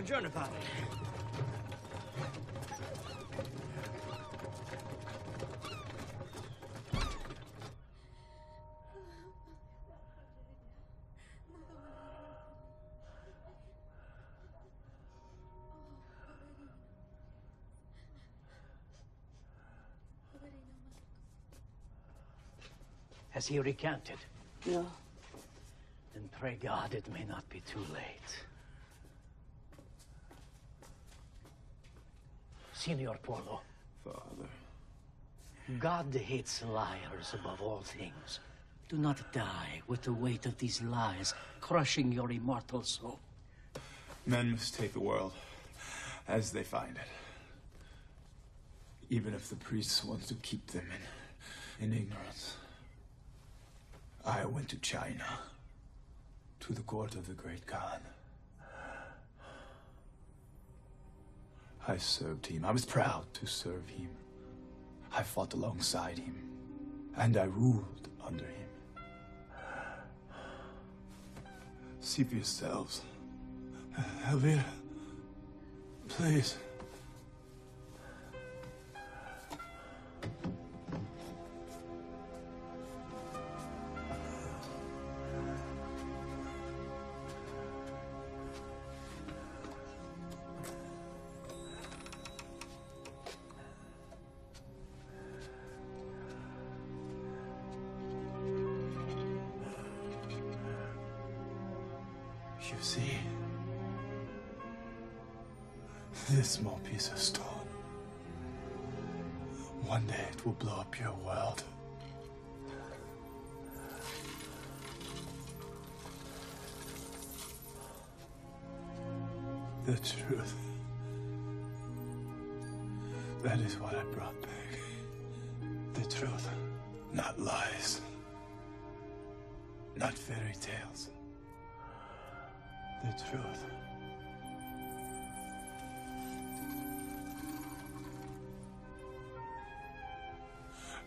Buongiorno, padre. Has he recanted? No. Then pray God it may not be too late. Signor Polo. Father. God hates liars above all things. Do not die with the weight of these lies crushing your immortal soul. Men must take the world as they find it. Even if the priests want to keep them in ignorance. I went to China, to the court of the great Khan. I served him. I was proud to serve him. I fought alongside him, and I ruled under him. See for yourselves. Elvira, please. You see, this small piece of stone, one day it will blow up your world. The truth. That is what I brought back. The truth, not lies, not fairy tales. The truth.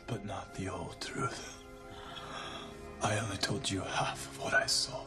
But not the old truth. I only told you half of what I saw.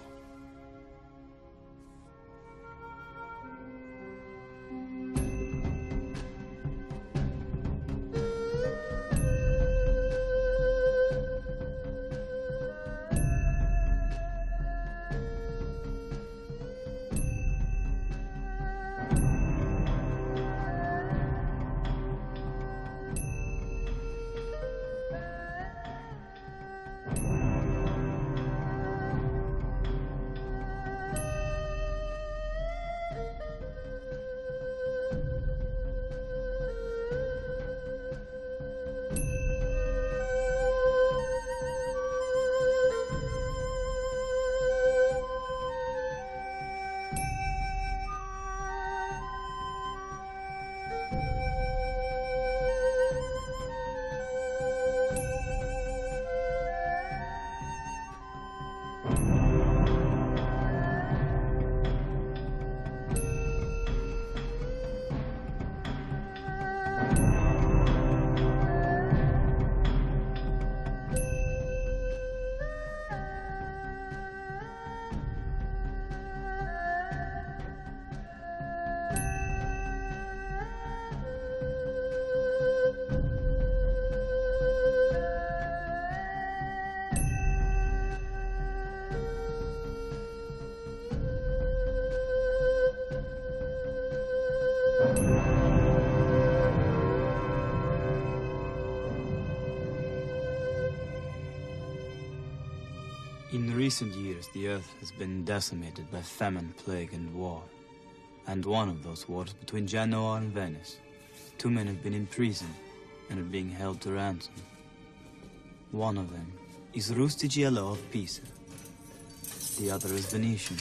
In recent years, the Earth has been decimated by famine, plague, and war. And one of those wars between Genoa and Venice. 2 men have been imprisoned and are being held to ransom. One of them is Rustigiello of Pisa. The other is Venetian.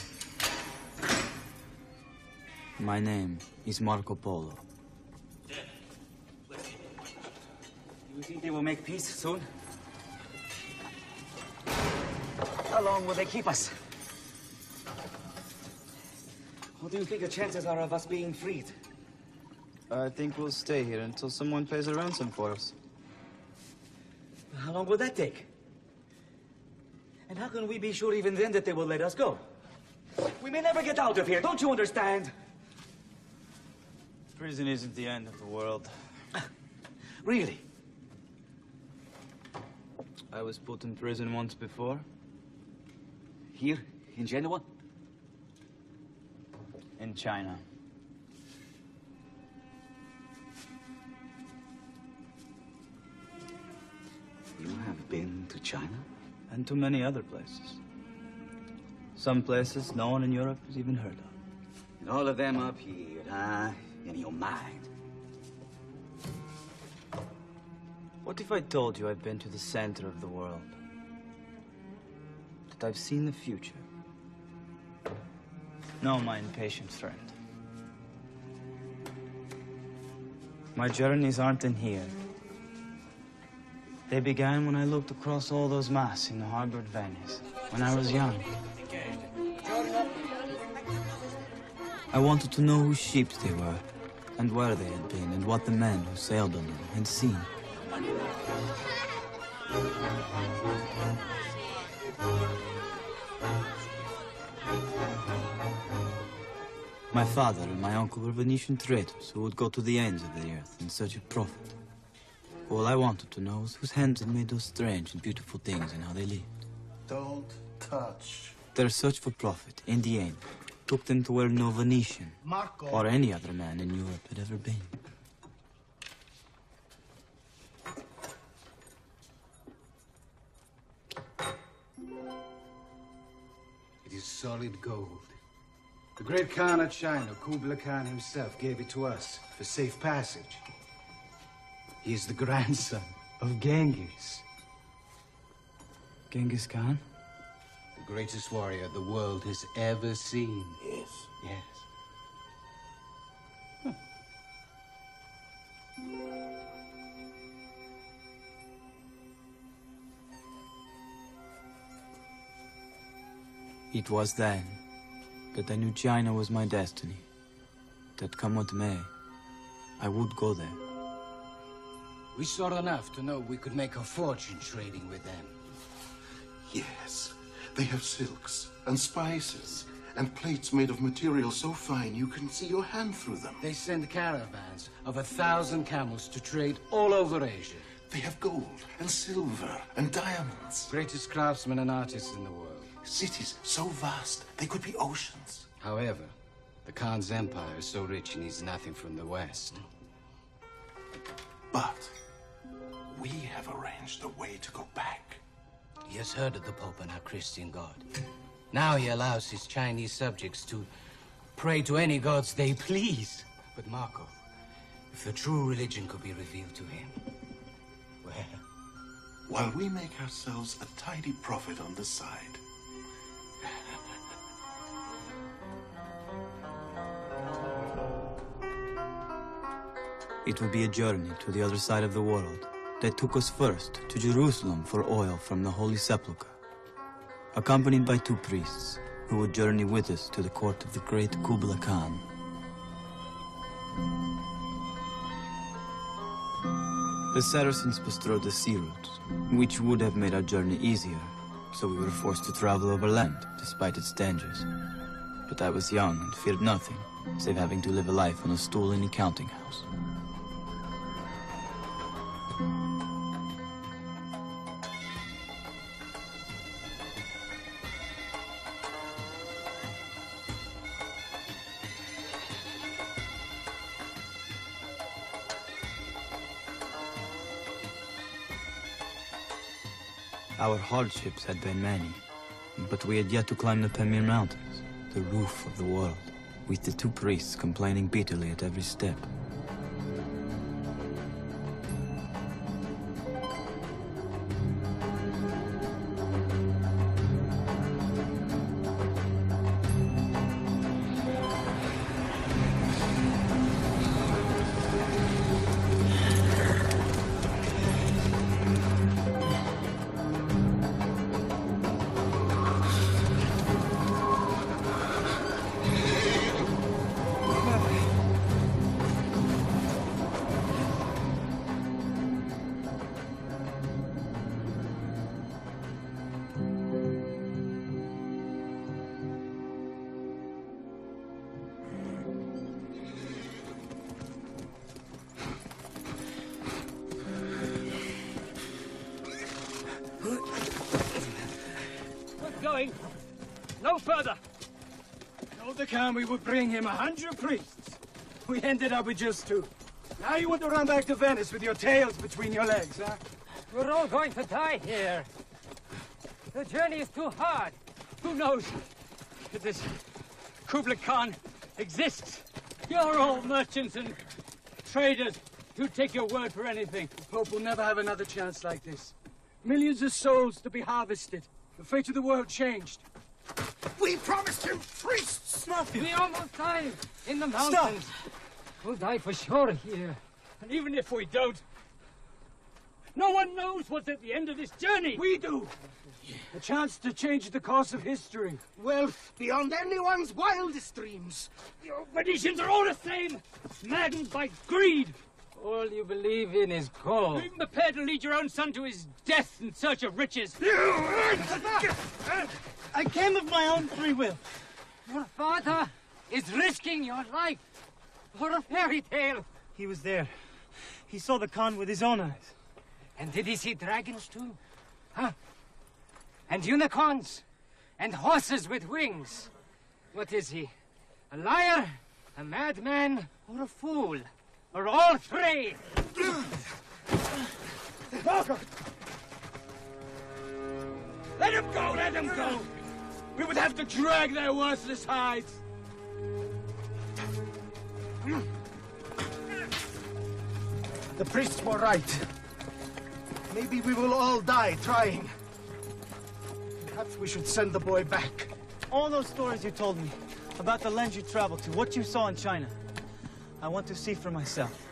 My name is Marco Polo. Do you think they will make peace soon? How long will they keep us? What do you think the chances are of us being freed? I think we'll stay here until someone pays a ransom for us. How long will that take? And how can we be sure even then that they will let us go? We may never get out of here, don't you understand? Prison isn't the end of the world. Really? I was put in prison once before. Here, in Genoa? In China. You have been to China? And to many other places. Some places no one in Europe has even heard of. And all of them up here, huh? In your mind. What if I told you I've been to the center of the world? That I've seen the future? No, my impatient friend. My journeys aren't in here. They began when I looked across all those masts in the harbor of Venice, when I was young. I wanted to know whose ships they were, and where they had been, and what the men who sailed on them had seen. My father and my uncle were Venetian traders who would go to the ends of the earth in search of profit. All I wanted to know was whose hands had made those strange and beautiful things and how they lived. Don't touch. Their search for profit, in the end, took them to where no Venetian Marco. or any other man in Europe had ever been. It is solid gold. The great Khan of China, Kublai Khan himself, gave it to us for safe passage. He is the grandson of Genghis. Genghis Khan? The greatest warrior the world has ever seen. Yes. Yes. It was then that I knew China was my destiny. That come what may, I would go there. We saw enough to know we could make a fortune trading with them. Yes, they have silks and spices and plates made of material so fine you can see your hand through them. They send caravans of 1,000 camels to trade all over Asia. They have gold and silver and diamonds. Greatest craftsmen and artists in the world. Cities so vast they could be oceans. However, the Khan's empire is so rich he needs nothing from the West. But we have arranged a way to go back. He has heard of the Pope and our Christian God. Now he allows his Chinese subjects to pray to any gods they please. But Marco, if the true religion could be revealed to him, well... While we make ourselves a tidy profit on the side. It would be a journey to the other side of the world that took us first to Jerusalem for oil from the Holy Sepulchre, accompanied by 2 priests who would journey with us to the court of the great Kublai Khan. The Saracens bestrode the sea routes, which would have made our journey easier, so we were forced to travel over land, despite its dangers. But I was young and feared nothing, save having to live a life on a stool in a counting house. Our hardships had been many, but we had yet to climb the Pamir Mountains, the roof of the world, with the 2 priests complaining bitterly at every step. going. No further. Told the Khan we would bring him 100 priests. We ended up with just 2. Now you want to run back to Venice with your tails between your legs, huh? We're all going to die here. The journey is too hard. Who knows if this Kublai Khan exists? You're all merchants and traders. You take your word for anything. The Pope will never have another chance like this. Millions of souls to be harvested. The fate of the world changed. We promised him priests! We almost died in the mountains. We'll die for sure here. And even if we don't, no one knows what's at the end of this journey. We do. A chance to change the course of history. Wealth beyond anyone's wildest dreams. You Venetians are all the same, maddened by greed. All you believe in is gold. Are you even prepared to lead your own son to his death in search of riches? I came of my own free will. Your father is risking your life for a fairy tale. He was there. He saw the Khan with his own eyes. And did he see dragons too? Huh? And unicorns? And horses with wings? What is he? A liar? A madman? Or a fool? Or all three? Marco! Let him go! Let him go! We would have to drag their worthless hides. The priests were right. Maybe we will all die trying. Perhaps we should send the boy back. All those stories you told me about the lands you traveled to, what you saw in China, I want to see for myself.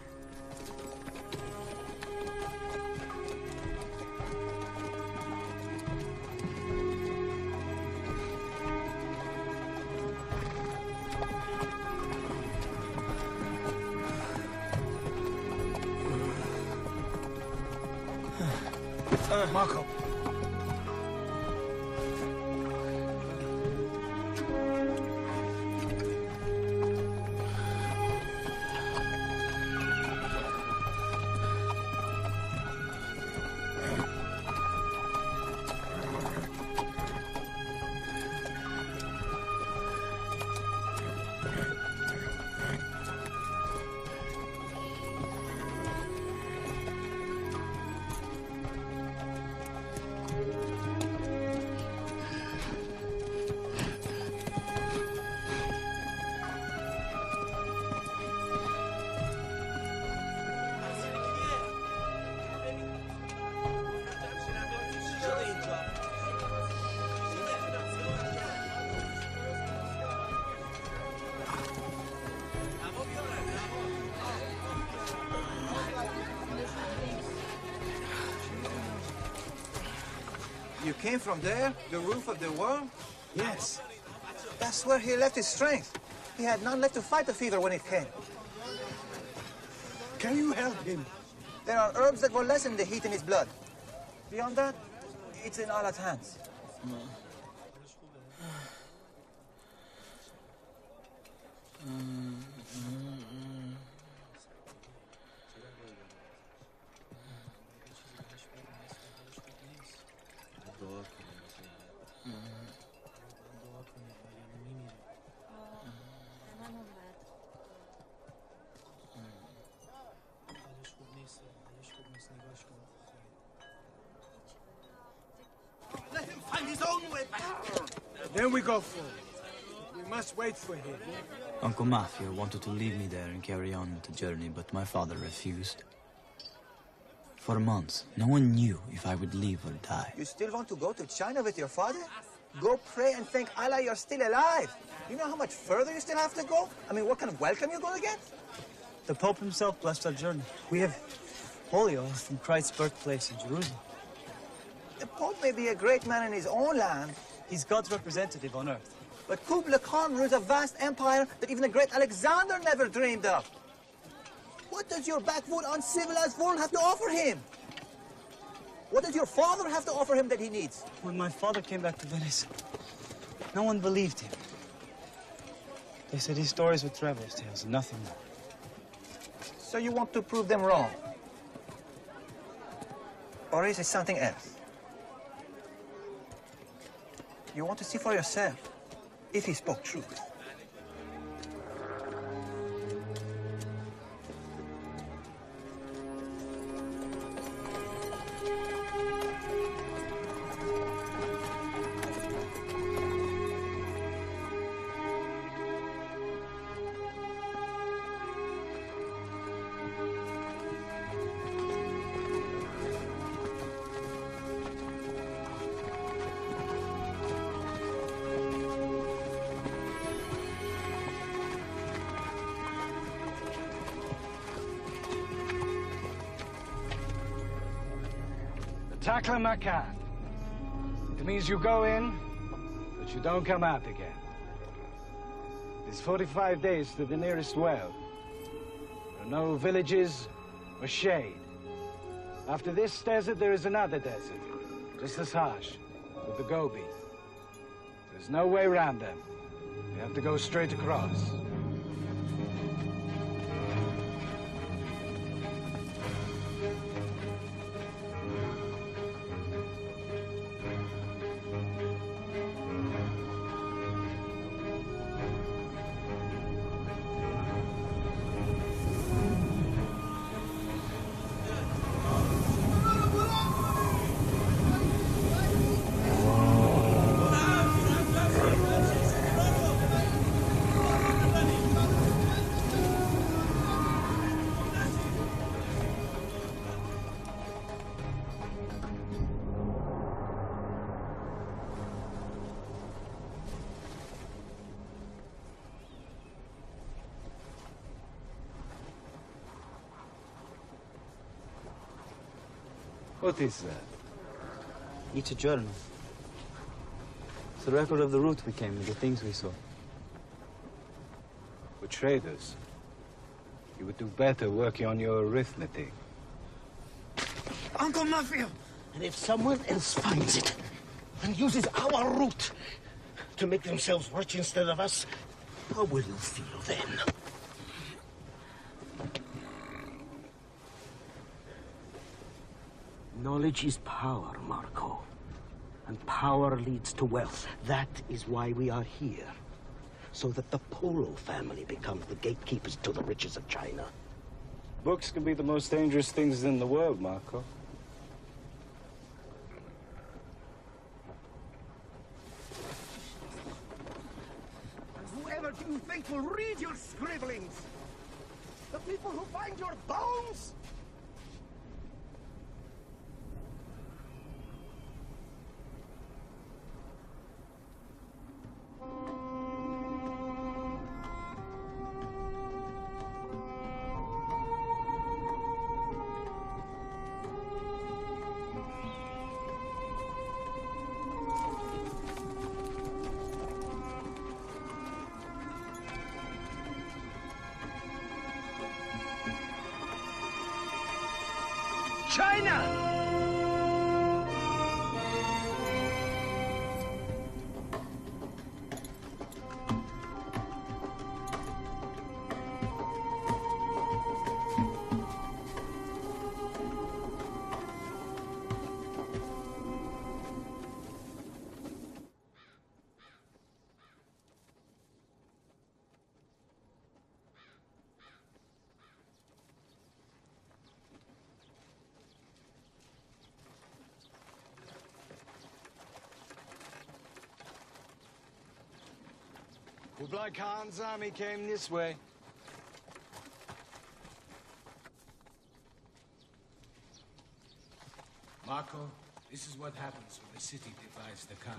Marco. You came from there? The roof of the world? Yes. That's where he left his strength. He had none left to fight the fever when it came. Can you help him? There are herbs that will lessen the heat in his blood. Beyond that, it's in Allah's hands. Let him find his own way back. Then we go forward. We must wait for him. Uncle Mafia wanted to leave me there and carry on the journey, but my father refused. For months, no one knew if I would live or die. You still want to go to China with your father? Go pray and thank Allah you're still alive. You know how much further you still have to go? I mean, what kind of welcome you're going to get? The Pope himself blessed our journey. We have holy oil from Christ's birthplace in Jerusalem. The Pope may be a great man in his own land. He's God's representative on earth. But Kublai Khan rules a vast empire that even the great Alexander never dreamed of. What does your backwood, uncivilized world have to offer him? What does your father have to offer him that he needs? When my father came back to Venice, no one believed him. They said his stories were traveler's tales and nothing more. So you want to prove them wrong? Or is it something else? You want to see for yourself if he spoke truth. Tackle I can. It means you go in, but you don't come out again. It's 45 days to the nearest well. There are no villages or shade. After this desert, there is another desert, just as harsh, with the Gobi. There's no way around them. You have to go straight across. What is that? It's a journal. It's a record of the route we came and the things we saw. We're traders. You would do better working on your arithmetic. Uncle Mafia! And if someone else finds it and uses our route to make themselves rich instead of us, how will you feel then? Knowledge is power, Marco. And power leads to wealth. That is why we are here. So that the Polo family becomes the gatekeepers to the riches of China. Books can be the most dangerous things in the world, Marco. And whoever do you think will read your scribblings? The people who find your bones? China! Kublai Khan's army came this way. Marco, this is what happens when the city divides the Khan.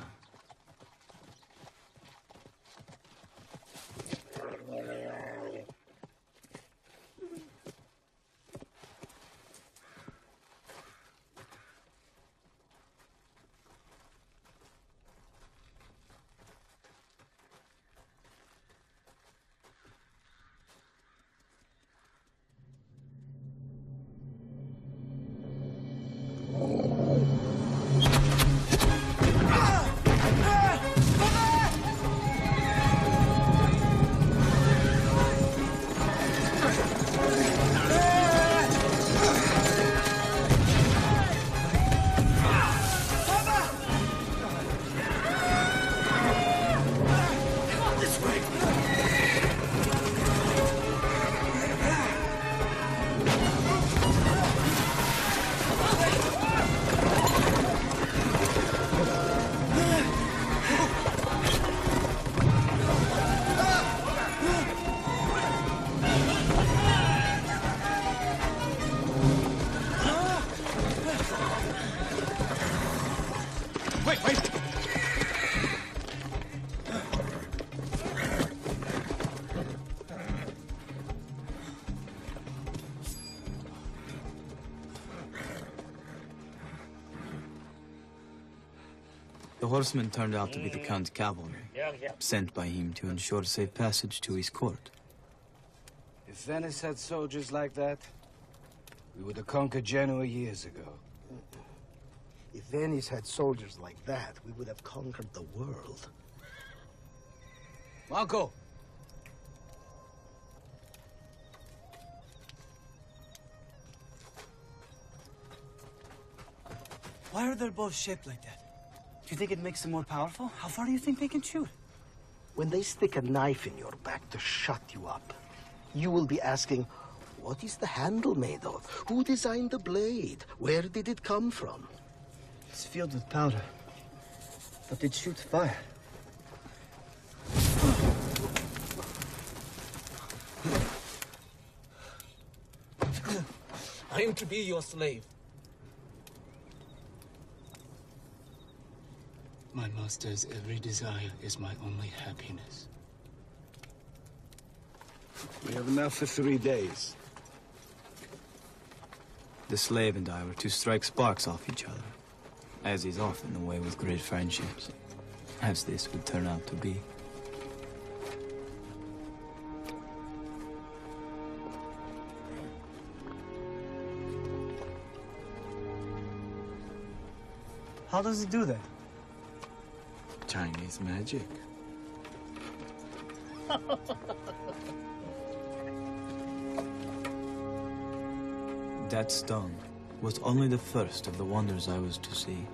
The horsemen turned out to be the Count's cavalry, sent by him to ensure safe passage to his court. If Venice had soldiers like that, we would have conquered Genoa years ago. If Venice had soldiers like that, we would have conquered the world. Marco! Why are they both shaped like that? Do you think it makes them more powerful? How far do you think they can shoot? When they stick a knife in your back to shut you up, you will be asking, what is the handle made of? Who designed the blade? Where did it come from? It's filled with powder, but it shoots fire. I am to be your slave. My master's every desire is my only happiness. We have enough for 3 days. The slave and I were to strike sparks off each other, as is often the way with great friendships, as this would turn out to be. How does it do that? Chinese magic. That stone was only the first of the wonders I was to see.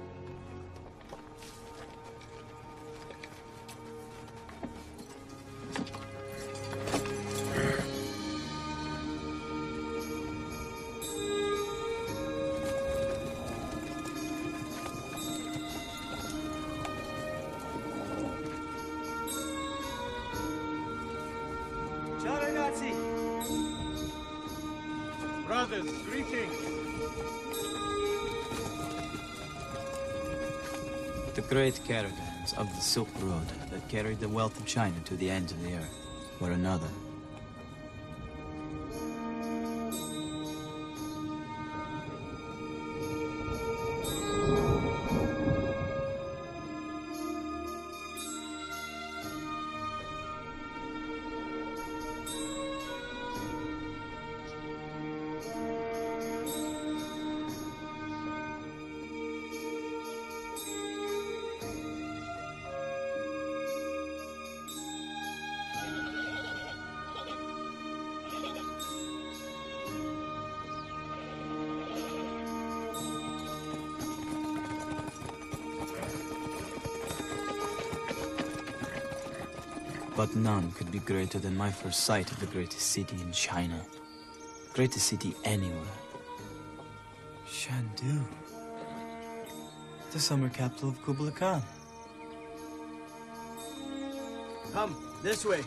Ciao, ragazzi! Brothers, greetings. The great caravans of the Silk Road that carried the wealth of China to the ends of the earth were another. But none could be greater than my first sight of the greatest city in China. Greatest city anywhere. Shandu. The summer capital of Kublai Khan. Come, this way.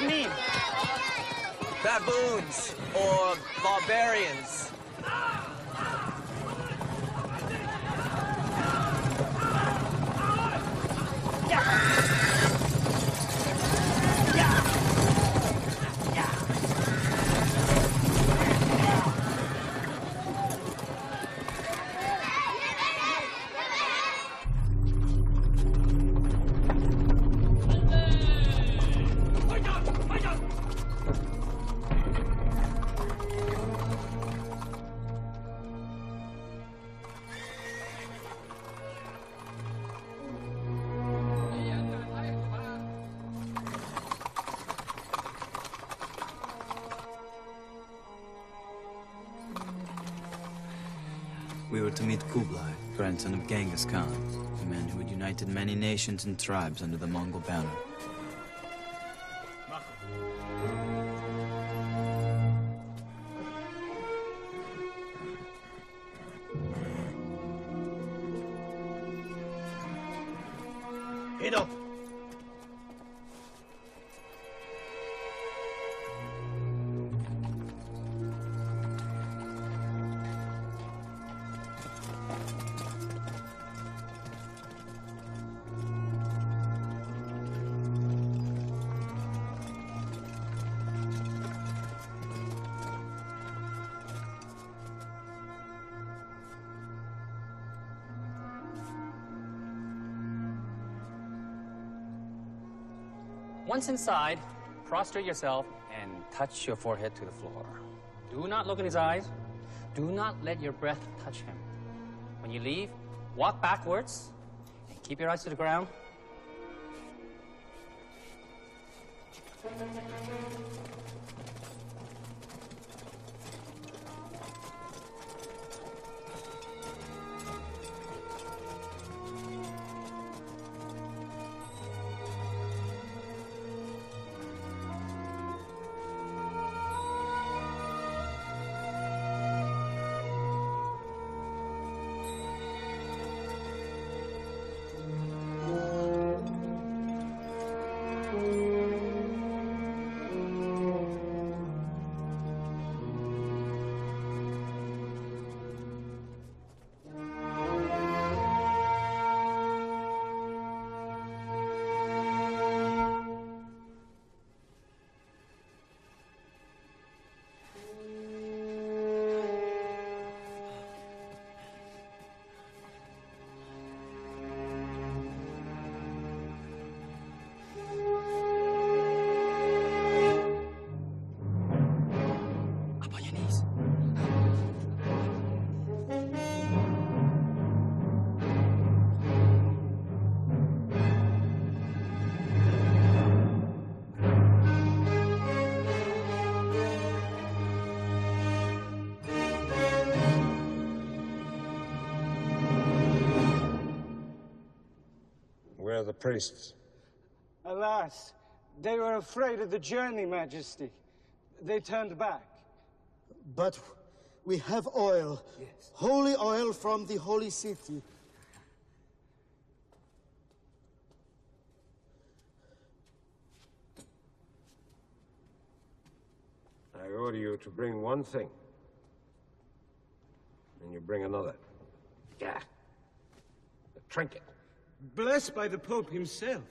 Mean? Baboons or barbarians. We were to meet Kublai, grandson of Genghis Khan, the man who had united many nations and tribes under the Mongol banner. Edo! Once inside, prostrate yourself and touch your forehead to the floor. Do not look in his eyes. Do not let your breath touch him. When you leave, walk backwards and keep your eyes to the ground. Where are the priests? Alas, they were afraid of the journey, Majesty. They turned back. But we have oil. Yes. Holy oil from the holy city. I order you to bring one thing, and you bring another. Yeah. A trinket. Blessed by the Pope himself.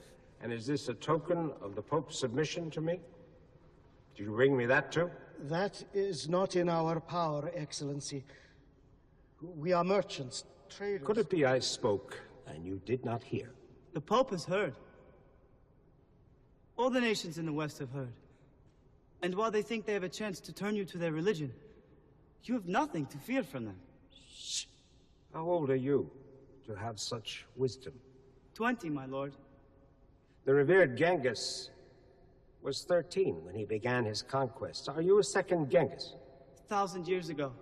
And is this a token of the Pope's submission to me? Did you bring me that too? That is not in our power, Excellency. We are merchants, traders. Could it be I spoke and you did not hear? The Pope has heard. All the nations in the West have heard. And while they think they have a chance to turn you to their religion, you have nothing to fear from them. Shh. How old are you to have such wisdom? 20, my lord. The revered Genghis was 13 when he began his conquests. Are you a second Genghis? 1,000 years ago,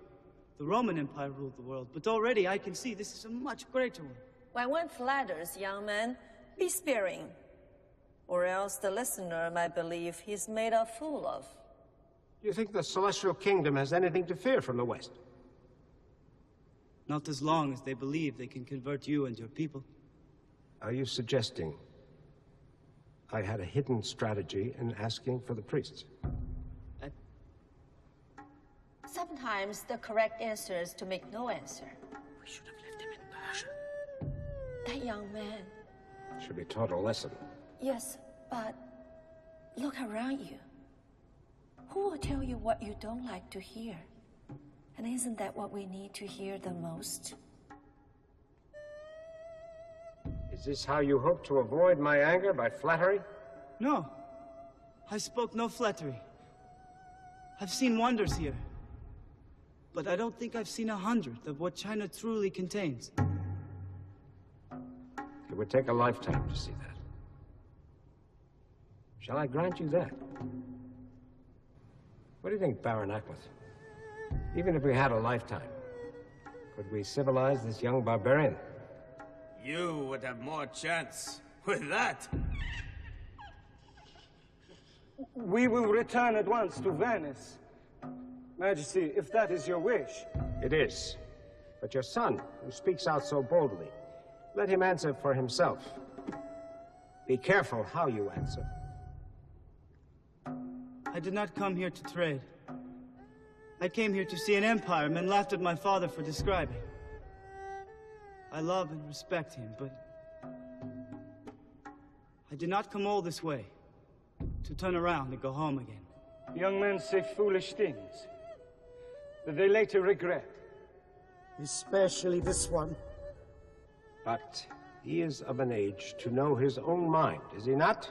the Roman Empire ruled the world, but already I can see this is a much greater one. When one flatters, young man, be sparing, or else the listener might believe he's made a fool of. You think the Celestial Kingdom has anything to fear from the West? Not as long as they believe they can convert you and your people. Are you suggesting I had a hidden strategy in asking for the priests? Sometimes the correct answer is to make no answer. We should have left him in Persia. That young man. Should be taught a lesson. Yes, but look around you. Who will tell you what you don't like to hear? And isn't that what we need to hear the most? Is this how you hope to avoid my anger, by flattery? No. I spoke no flattery. I've seen wonders here. But I don't think I've seen 100th of what China truly contains. It would take a lifetime to see that. Shall I grant you that? What do you think, Baron Ackworth? Even if we had a lifetime, Could we civilize this young barbarian? You would have more chance with that. We will return at once to Venice. Majesty, if that is your wish. It is. But your son, who speaks out so boldly, let him answer for himself. Be careful how you answer. I did not come here to trade. I came here to see an empire men laughed at my father for describing. I love and respect him, but I did not come all this way to turn around and go home again. Young men say foolish things that they later regret. Especially this one. But he is of an age to know his own mind, is he not?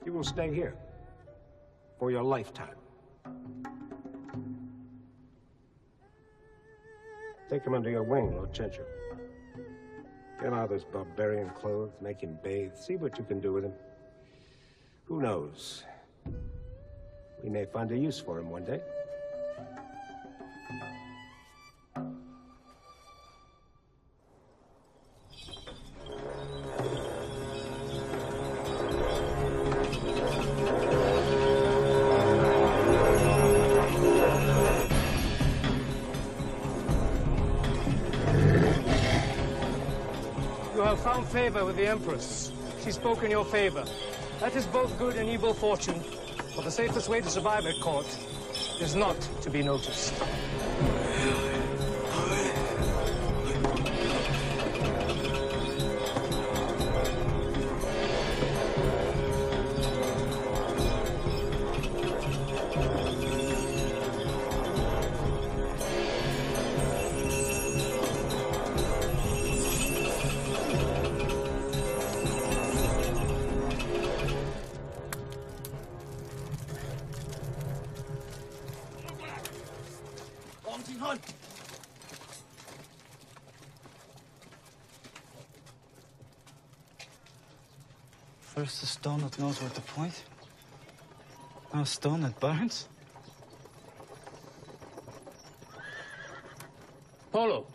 You will stay here for your lifetime. Take him under your wing, Lord Chencher. Get him out of those barbarian clothes, make him bathe, see what you can do with him. Who knows? We may find a use for him one day. You have found favor with the Empress. She spoke in your favor. That is both good and evil fortune. But the safest way to survive at court is not to be noticed. First a stone that knows where to point. Now a stone that burns. Polo.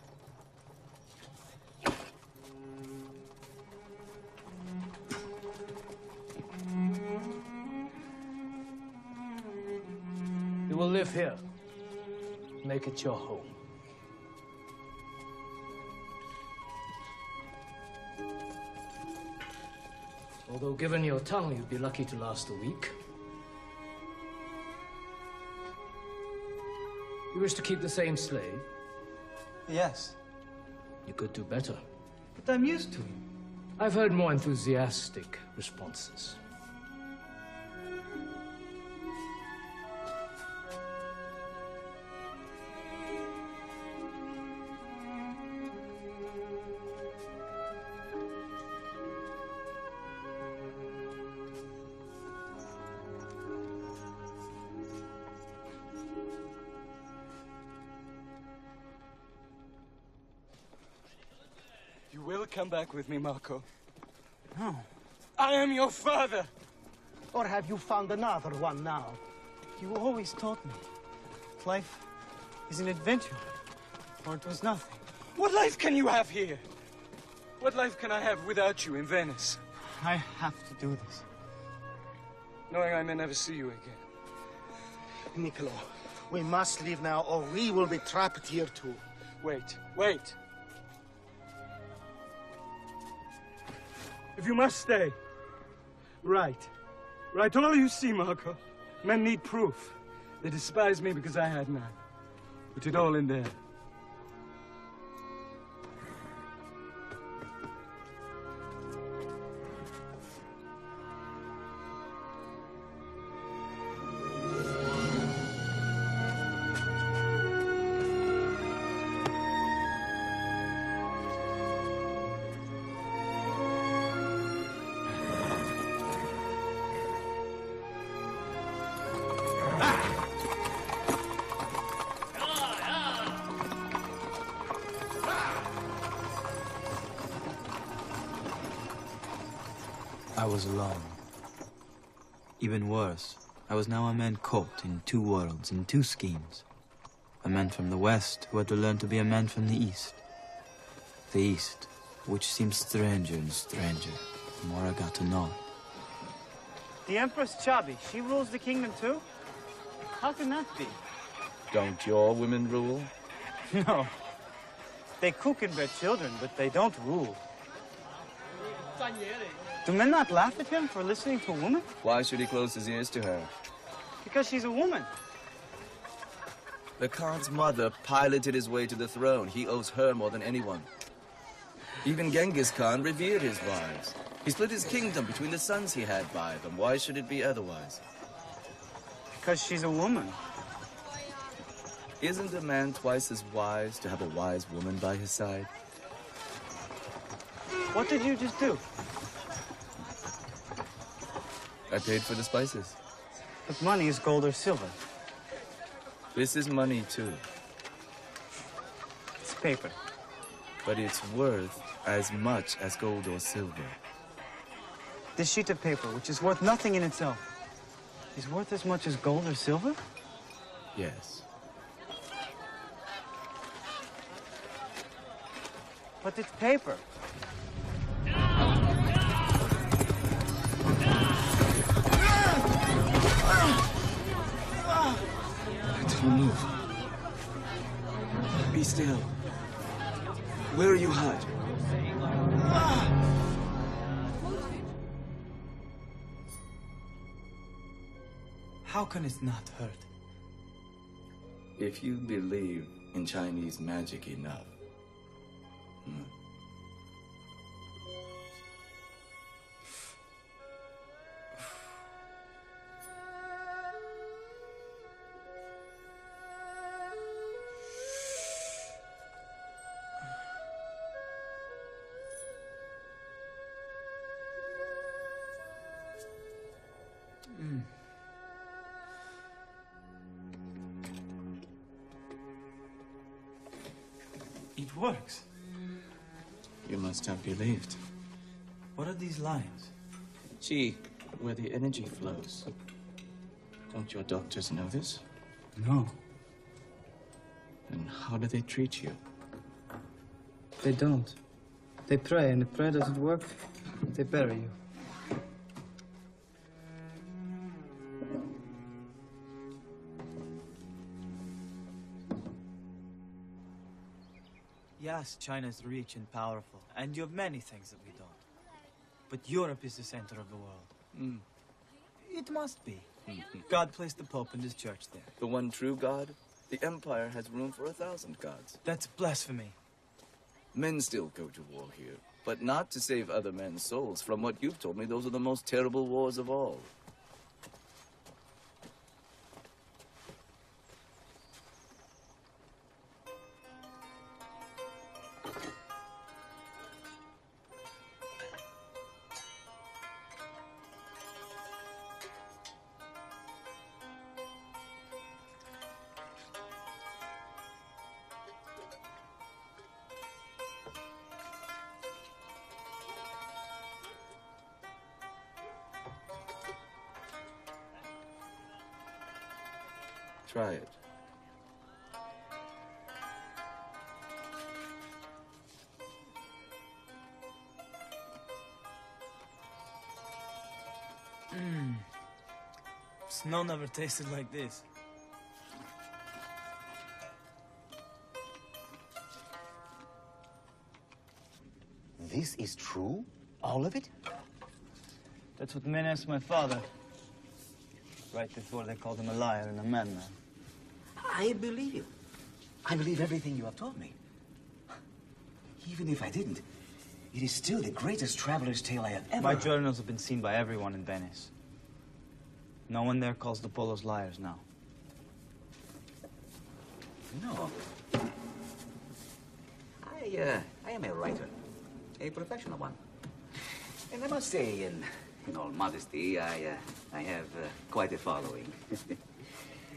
You will live here. Make it your home. Although given your tongue, you'd be lucky to last a week. You wish to keep the same slave? Yes. You could do better. But I'm used to him. I've heard more enthusiastic responses. You will come back with me, Marco. No. I am your father! Or have you found another one now? You always taught me life is an adventure, or it was nothing. What life can you have here? What life can I have without you in Venice? I have to do this. Knowing I may never see you again. Niccolo, we must leave now, or we will be trapped here too. Wait, wait. If you must stay, write. Write all you see, Marco. Men need proof. They despise me because I had none. Put it all in there. I was alone. Even worse, I was now a man caught in two worlds, in two schemes. A man from the West who had to learn to be a man from the East. The East, which seemed stranger and stranger the more I got to know it. The Empress Chabi, she rules the kingdom too? How can that be? Don't your women rule? No. They cook and bear children, but they don't rule. Do men not laugh at him for listening to a woman? Why should he close his ears to her? Because she's a woman. The Khan's mother piloted his way to the throne. He owes her more than anyone. Even Genghis Khan revered his wives. He split his kingdom between the sons he had by them. Why should it be otherwise? Because she's a woman. Isn't a man twice as wise to have a wise woman by his side? What did you just do? I paid for the spices. But money is gold or silver. This is money, too. It's paper. But it's worth as much as gold or silver. This sheet of paper, which is worth nothing in itself, is worth as much as gold or silver? Yes. But it's paper. Don't move. Be still. Where are you hurt? How can it not hurt? If you believe in Chinese magic enough. It works. You must have believed. What are these lines? Qi, where the energy flows. Don't your doctors know this? No. Then how do they treat you? They don't. They pray, and if prayer doesn't work, they bury you. Yes, China's rich and powerful, and you have many things that we don't. But Europe is the center of the world. It must be. God placed the Pope in his church there. The one true God? The Empire has room for 1,000 gods. That's blasphemy. Men still go to war here, but not to save other men's souls. From what you've told me, those are the most terrible wars of all. Try it. Snow never tasted like this. This is true? All of it? That's what men asked my father. Right before they called him a liar and a madman. I believe you. I believe everything you have told me. Even if I didn't, it is still the greatest traveler's tale I have ever My heard. journals have been seen by everyone in Venice. No one there calls the Polos liars now. No. I am a writer. A professional one. And I must say, in all modesty, I have quite a following.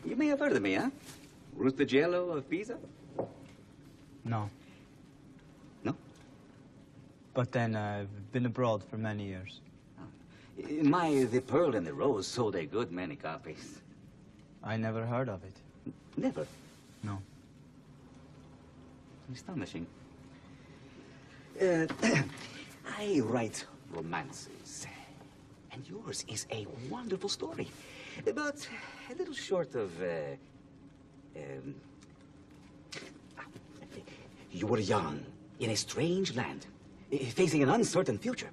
You may have heard of me, huh? Rustagello of Pisa? No. No? But then I've been abroad for many years. The Pearl and the Rose sold a good many copies. I never heard of it. Never? No. Astonishing. I write romances, and yours is a wonderful story, but a little short of, You were young, in a strange land, facing an uncertain future.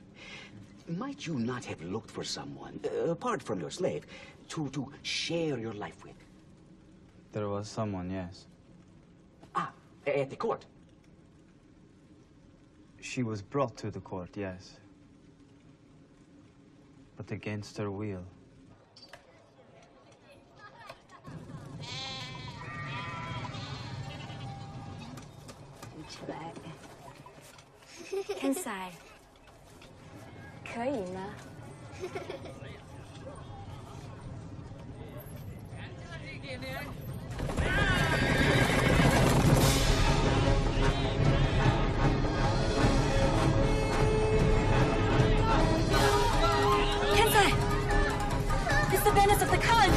Might you not have looked for someone, apart from your slave, to share your life with? There was someone, yes. Ah, at the court? She was brought to the court, yes. But against her will. Right. 天才，可以吗？天才 It's the banners of the Khan!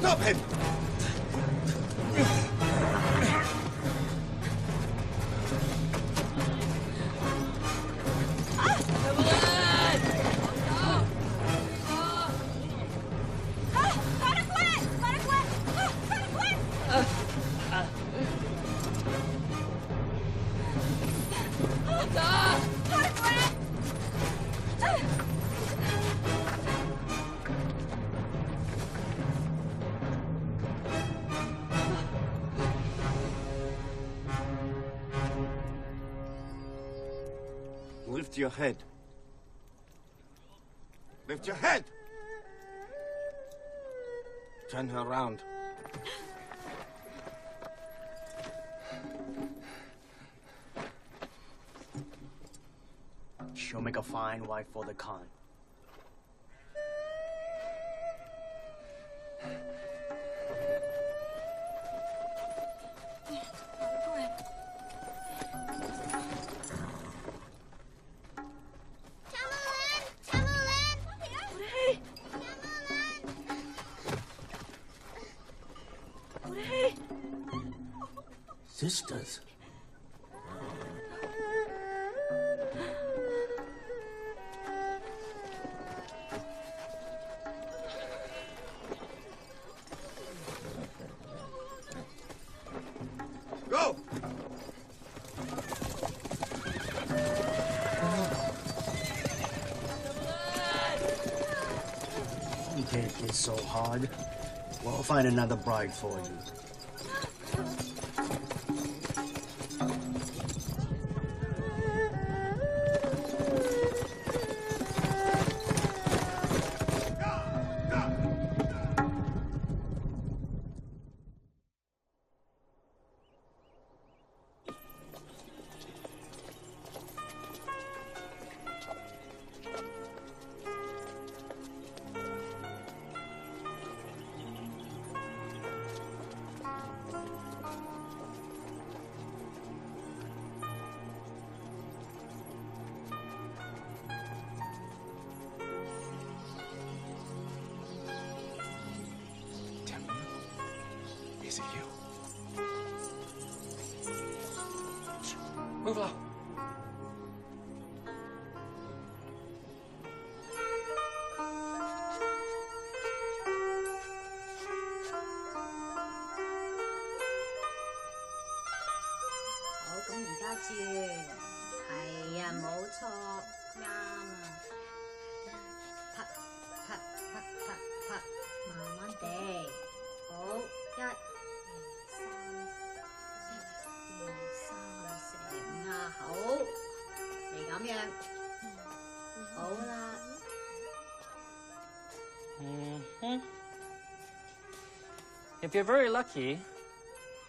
Stop him! Lift your head. Lift your head! Turn her around. She'll make a fine wife for the Khan. Sisters. Go! You can't get so hard. We'll find another bride for you. Move along. If you're very lucky,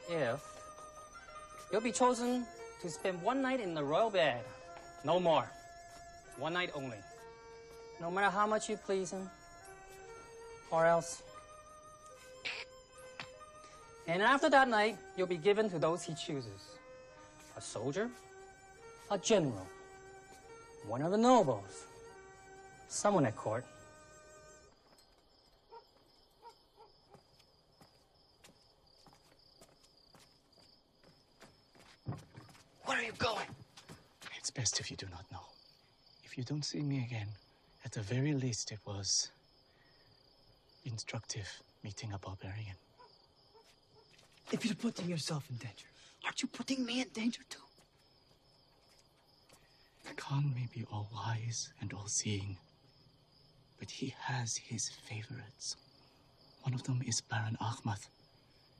you'll be chosen to spend one night in the royal bed. No more. One night only. No matter how much you please him, or else. And after that night, you'll be given to those he chooses. A soldier, a general, one of the nobles, someone at court. Where are you going? It's best if you do not know. If you don't see me again, at the very least it was instructive meeting a barbarian. If you're putting yourself in danger, aren't you putting me in danger too? The Khan may be all-wise and all-seeing, but he has his favorites. One of them is Baron Ahmad.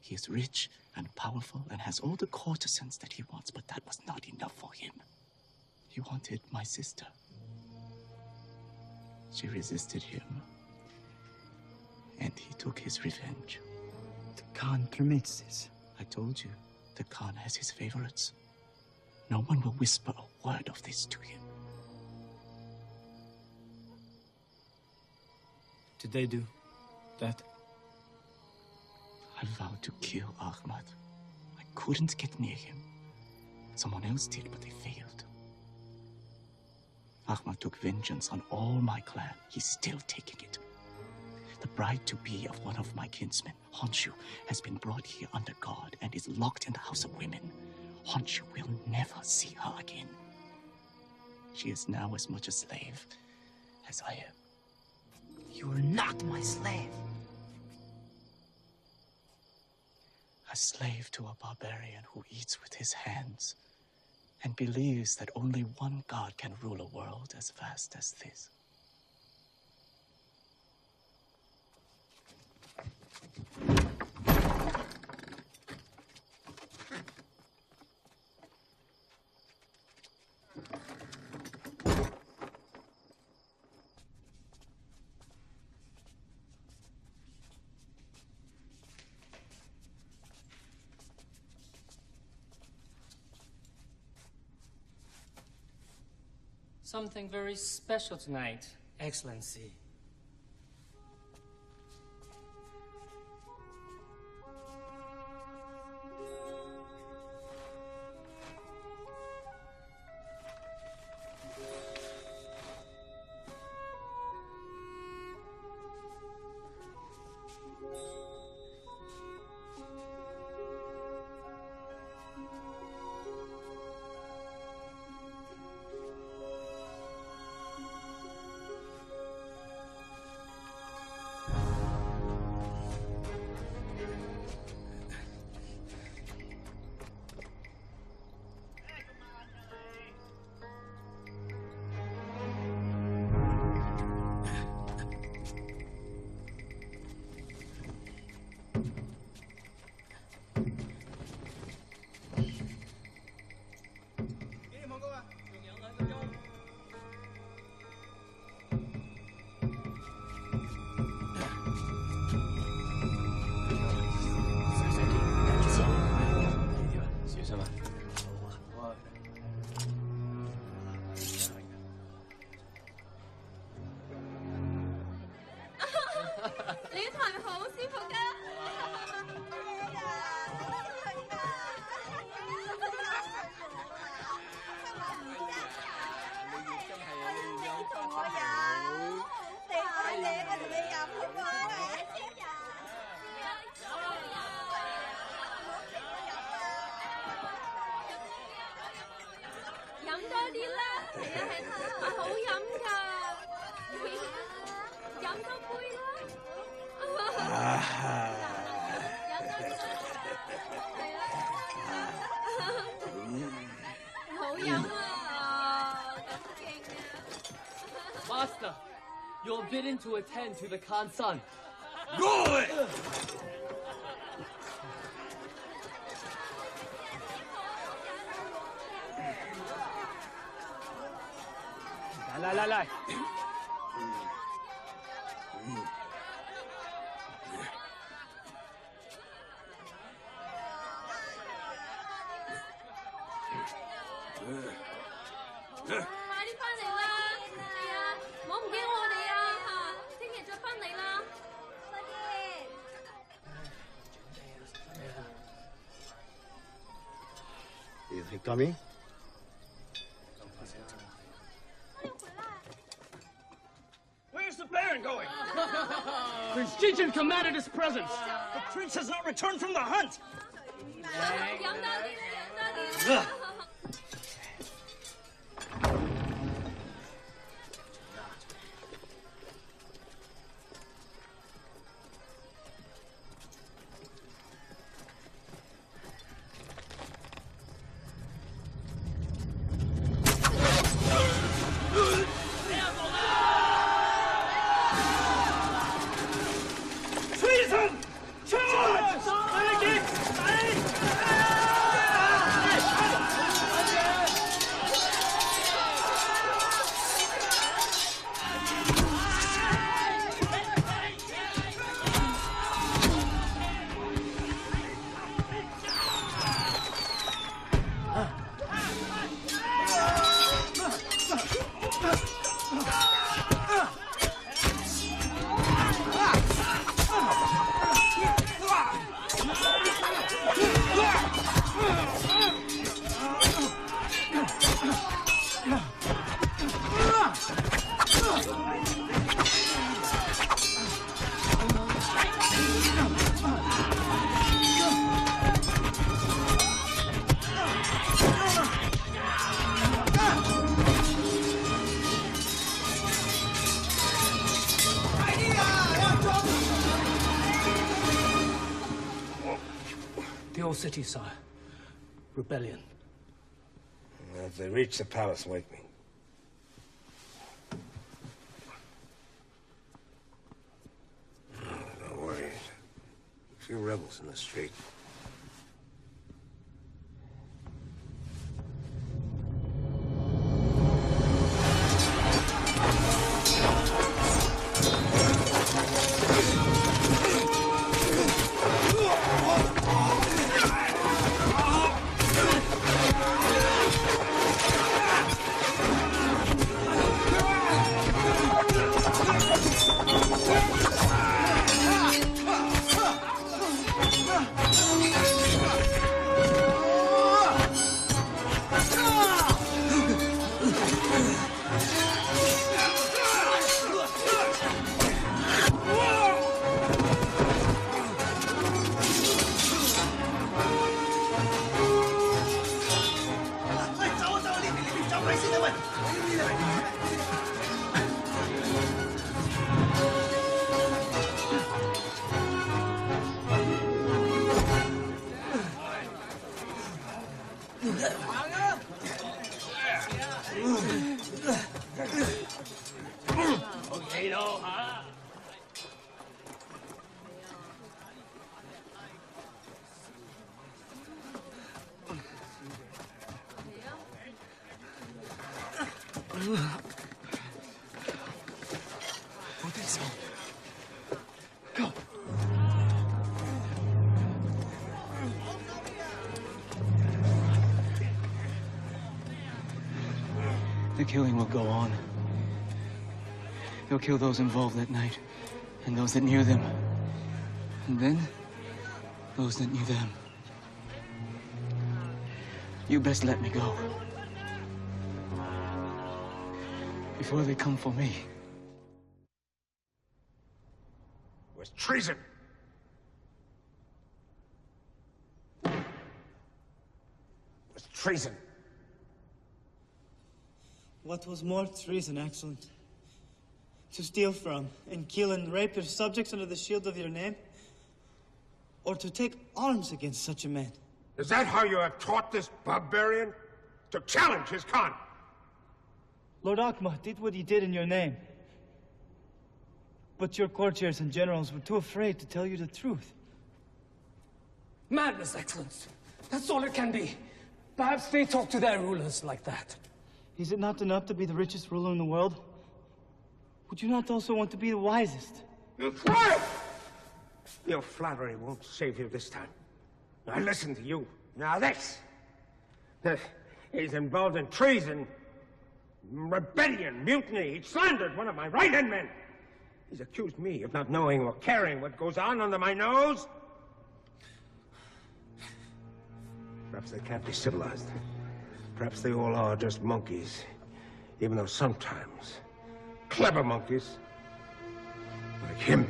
He is rich and powerful and has all the courtesans that he wants, but that was not enough for him. He wanted my sister. She resisted him, and he took his revenge. The Khan permits this. I told you, the Khan has his favorites. No one will whisper a word of this to him. Did they do that? I vowed to kill Ahmad. I couldn't get near him. Someone else did, but they failed. Ahmad took vengeance on all my clan. He's still taking it. The bride-to-be of one of my kinsmen, Honshu, has been brought here under guard and is locked in the House of Women. Honshu will never see her again. She is now as much a slave as I am. You are not my slave. A slave to a barbarian who eats with his hands and believes that only one god can rule a world as vast as this. Something very special tonight, Excellency. Master, you're bidden to attend to the Khan's son. Good! 来，快啲翻嚟啦！係啊，唔好唔驚我哋啊嚇！聽日再翻嚟啦，快啲！ Is he coming? Where's the Baron going? Prince Jinjin commanded his presence. The prince has not returned from the hunt. 飲多啲，飲多啲。 The old city, sire. Rebellion. If they reach the palace, wake me. Don't worry. A few rebels in the street. Go. The killing will go on. They'll kill those involved that night, and those that knew them. And then, those that knew them. You best let me go. Before they come for me. It was treason. It was treason. What was more treason, Excellent? To steal from and kill and rape your subjects under the shield of your name? Or to take arms against such a man? Is that how you have taught this barbarian? To challenge his Khan? Lord Akma did what he did in your name. But your courtiers and generals were too afraid to tell you the truth. Madness, Excellence. That's all it can be. Perhaps they talk to their rulers like that. Is it not enough to be the richest ruler in the world? Would you not also want to be the wisest? You try! Your flattery won't save you this time. Now listen to you. Now this! He's involved in treason, rebellion, mutiny. He slandered one of my right-hand men. He's accused me of not knowing or caring what goes on under my nose. Perhaps they can't be civilized. Perhaps they all are just monkeys, even though sometimes clever monkeys, like him.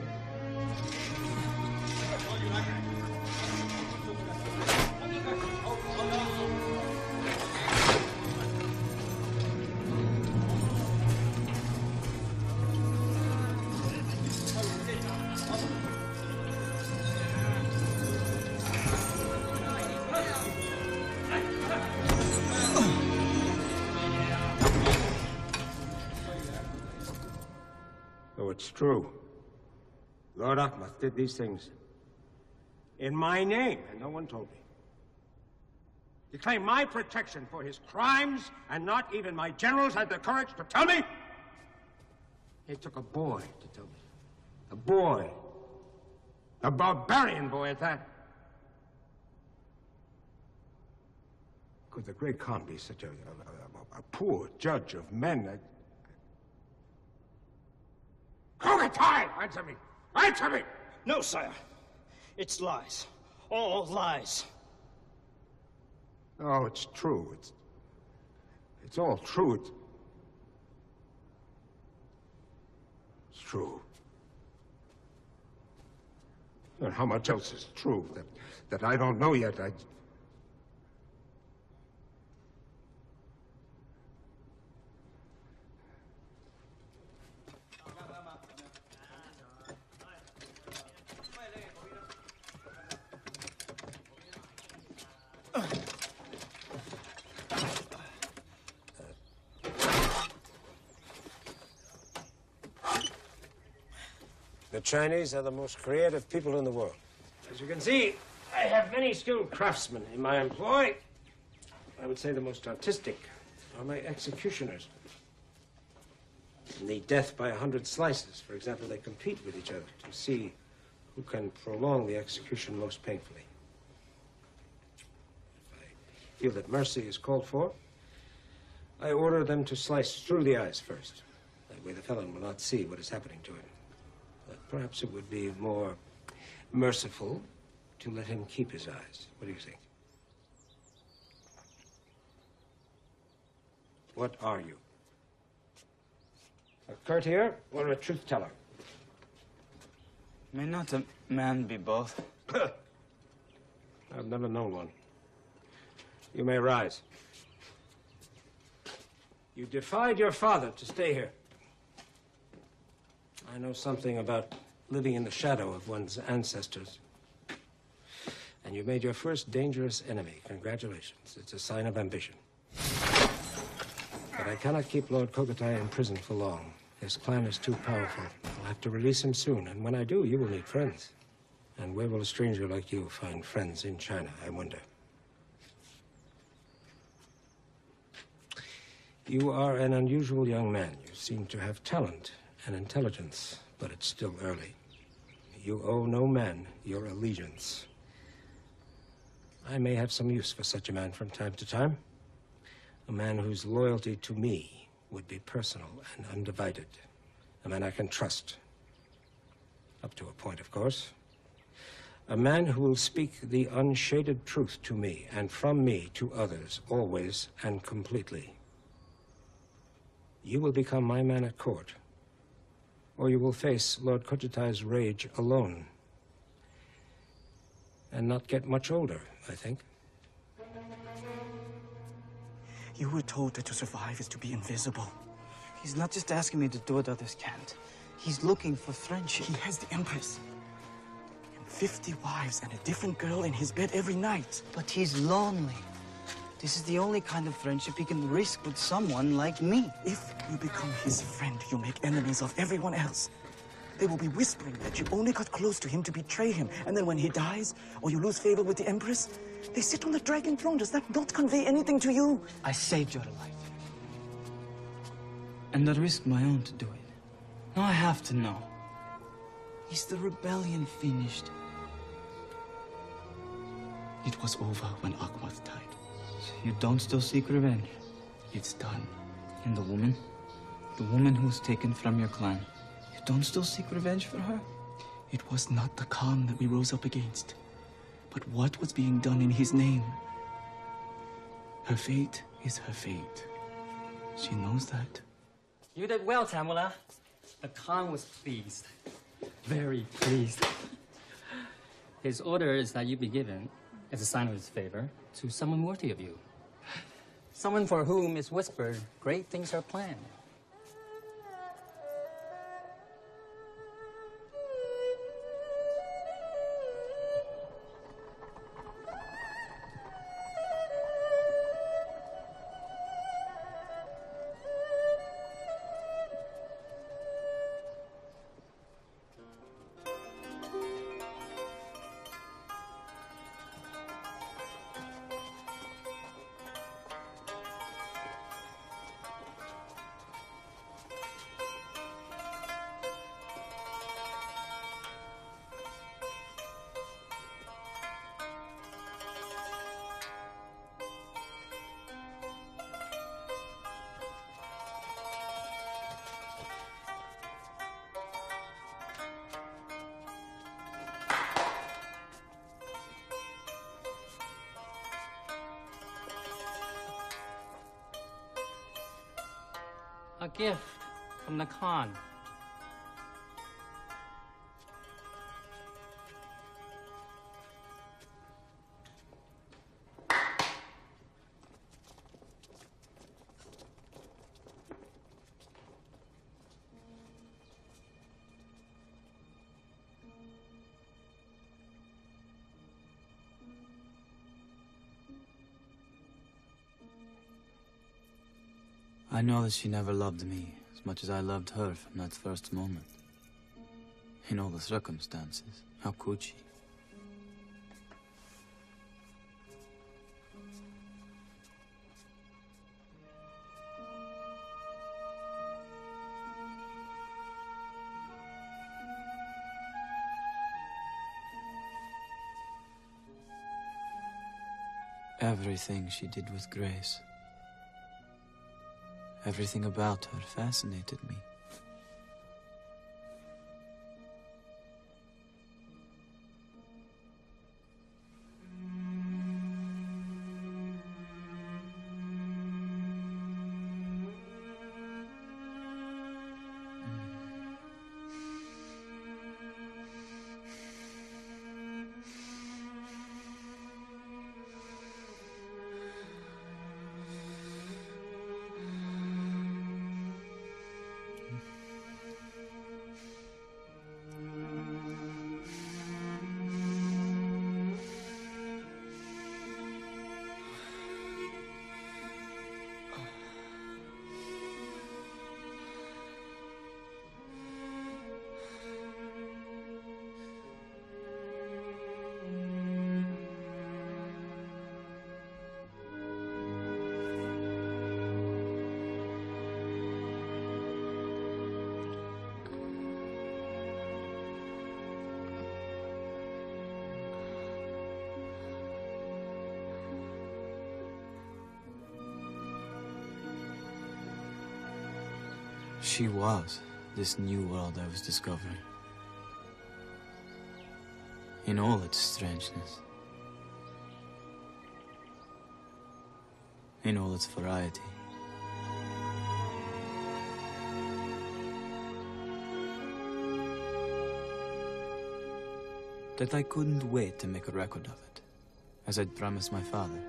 It's true. Lord Akmat did these things in my name, and no one told me. He claimed my protection for his crimes, and not even my generals had the courage to tell me? It took a boy to tell me. A boy. A barbarian boy at that. Could the great Khan be such a poor judge of men? Kogatai! Answer me! Answer me! No, sire. It's lies. All lies. Oh, it's true. It's all true. It's true. And how much else is true that I don't know yet? The Chinese are the most creative people in the world. As you can see, I have many skilled craftsmen in my employ. I would say the most artistic are my executioners. In the death by 100 slices, for example, they compete with each other to see who can prolong the execution most painfully. If I feel that mercy is called for, I order them to slice through the eyes first. That way the felon will not see what is happening to him. But perhaps it would be more merciful to let him keep his eyes. What do you think? What are you? A courtier or a truth teller? May not a man be both? I've never known one. You may rise. You defied your father to stay here. I know something about living in the shadow of one's ancestors. And you made your first dangerous enemy. Congratulations. It's a sign of ambition. But I cannot keep Lord Kogatai in prison for long. His clan is too powerful. I'll have to release him soon, and when I do, you will need friends. And where will a stranger like you find friends in China, I wonder? You are an unusual young man. You seem to have talent and intelligence, but it's still early. You owe no man your allegiance. I may have some use for such a man from time to time. A man whose loyalty to me would be personal and undivided. A man I can trust. Up to a point, of course. A man who will speak the unshaded truth to me and from me to others, always and completely. You will become my man at court, or you will face Lord Kogatai's rage alone. And not get much older, I think. You were told that to survive is to be invisible. He's not just asking me to do what others can't. He's looking for friendship. He has the Empress. And 50 wives and a different girl in his bed every night. But he's lonely. This is the only kind of friendship he can risk with someone like me. If you become his friend, you make enemies of everyone else. They will be whispering that you only got close to him to betray him. And then when he dies, or you lose favor with the Empress, they sit on the dragon throne. Does that not convey anything to you? I saved your life. And I risked my own to do it. Now I have to know. Is the rebellion finished? It was over when Akhmat died. So you don't still seek revenge? It's done. And the woman? The woman who's taken from your clan. You don't still seek revenge for her? It was not the Khan that we rose up against, but what was being done in his name. Her fate is her fate. She knows that. You did well, Tamala. The Khan was pleased. Very pleased. His order is that you be given, as a sign of his favor, to someone worthy of you. Someone for whom is whispered great things are planned. A gift from the Khan. I know that she never loved me as much as I loved her from that first moment. In all the circumstances, how could she? Everything she did with grace. Everything about her fascinated me. She was this new world I was discovering. In all its strangeness. In all its variety. That I couldn't wait to make a record of it, as I'd promised my father.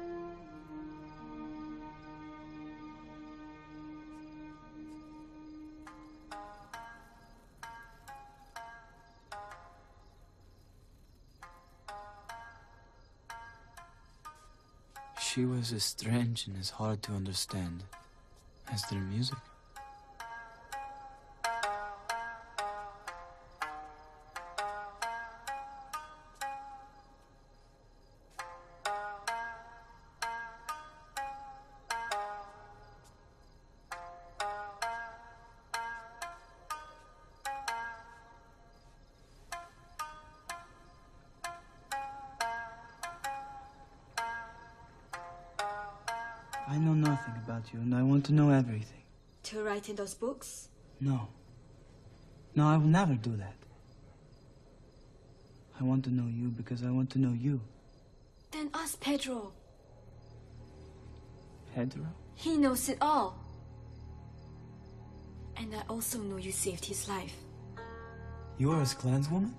She was as strange and as hard to understand as their music. I know nothing about you, and I want to know everything. To write in those books? No. No, I will never do that. I want to know you because I want to know you. Then ask Pedro. Pedro? He knows it all. And I also know you saved his life. You are his clanswoman?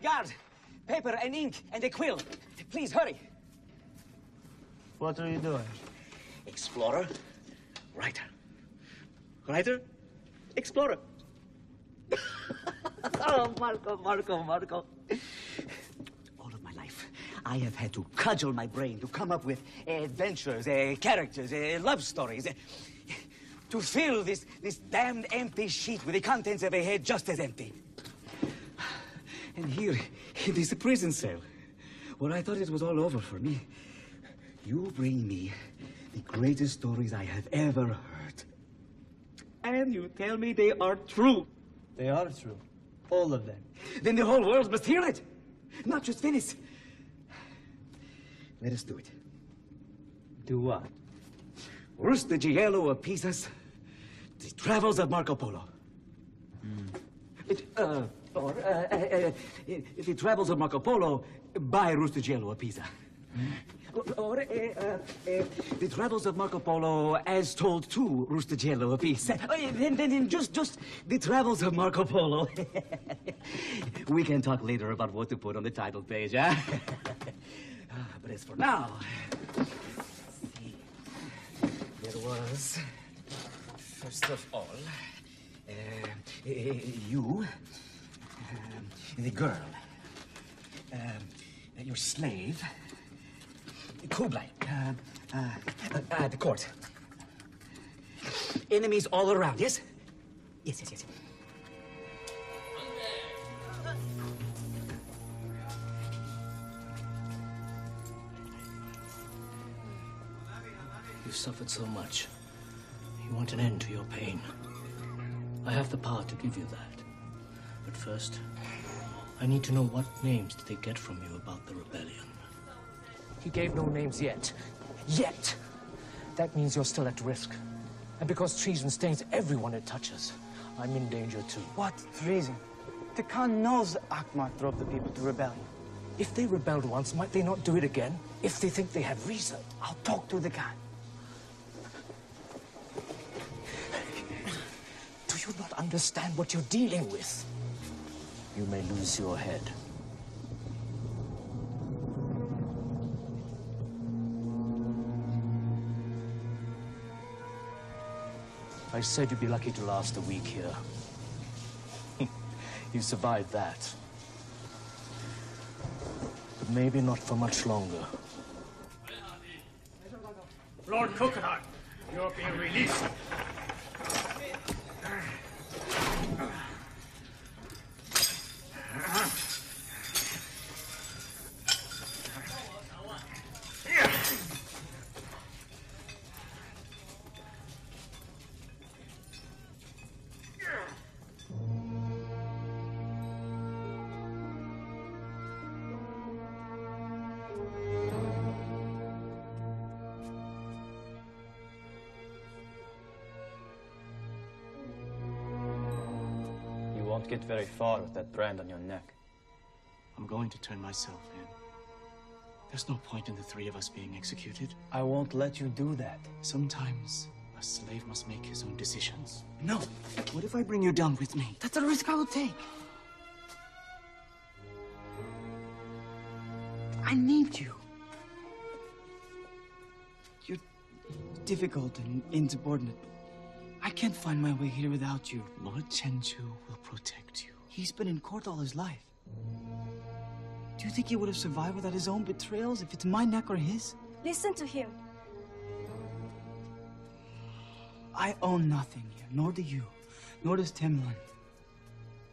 Guard! Paper and ink and a quill. Please, hurry. What are you doing? Explorer, writer. Writer, explorer. Oh, Marco. All of my life, I have had to cudgel my brain to come up with adventures, characters, love stories. To fill this damned empty sheet with the contents of a head just as empty. And here, in this prison cell, where I thought it was all over for me, you bring me the greatest stories I have ever heard. And you tell me they are true. They are true. All of them. Then the whole world must hear it, not just Venice. Let us do it. Do what? Rustighello of Pisa's The Travels of Marco Polo. Or The Travels of Marco Polo by Rustighello of Pisa. Or The Travels of Marco Polo as told to Rustighello of Pisa. Then just The Travels of Marco Polo. We can talk later about what to put on the title page, huh? But as for now, see, there was, first of all, you, the girl, your slave, Kublai, the court. Enemies all around, yes? Yes. You've suffered so much. You want an end to your pain. I have the power to give you that. But first, I need to know what names did they get from you about the rebellion. He gave no names yet. Yet! That means you're still at risk. And because treason stains everyone it touches, I'm in danger too. What treason? The Khan knows Akmat drove the people to rebellion. If they rebelled once, might they not do it again? If they think they have reason? I'll talk to the Khan. Do you not understand what you're dealing with? You may lose your head. I said you'd be lucky to last a week here. You survived that. But maybe not for much longer. Lord Coconut, you're being released. You won't get very far with that brand on your neck. I'm going to turn myself in. There's no point in the three of us being executed. I won't let you do that. Sometimes a slave must make his own decisions. No. What if I bring you down with me? That's a risk I will take. I need you. You're difficult and insubordinate, but I can't find my way here without you. Lord Chenju will protect you. He's been in court all his life. Do you think he would have survived without his own betrayals, if it's my neck or his? Listen to him. I own nothing here, nor do you, nor does Timlin.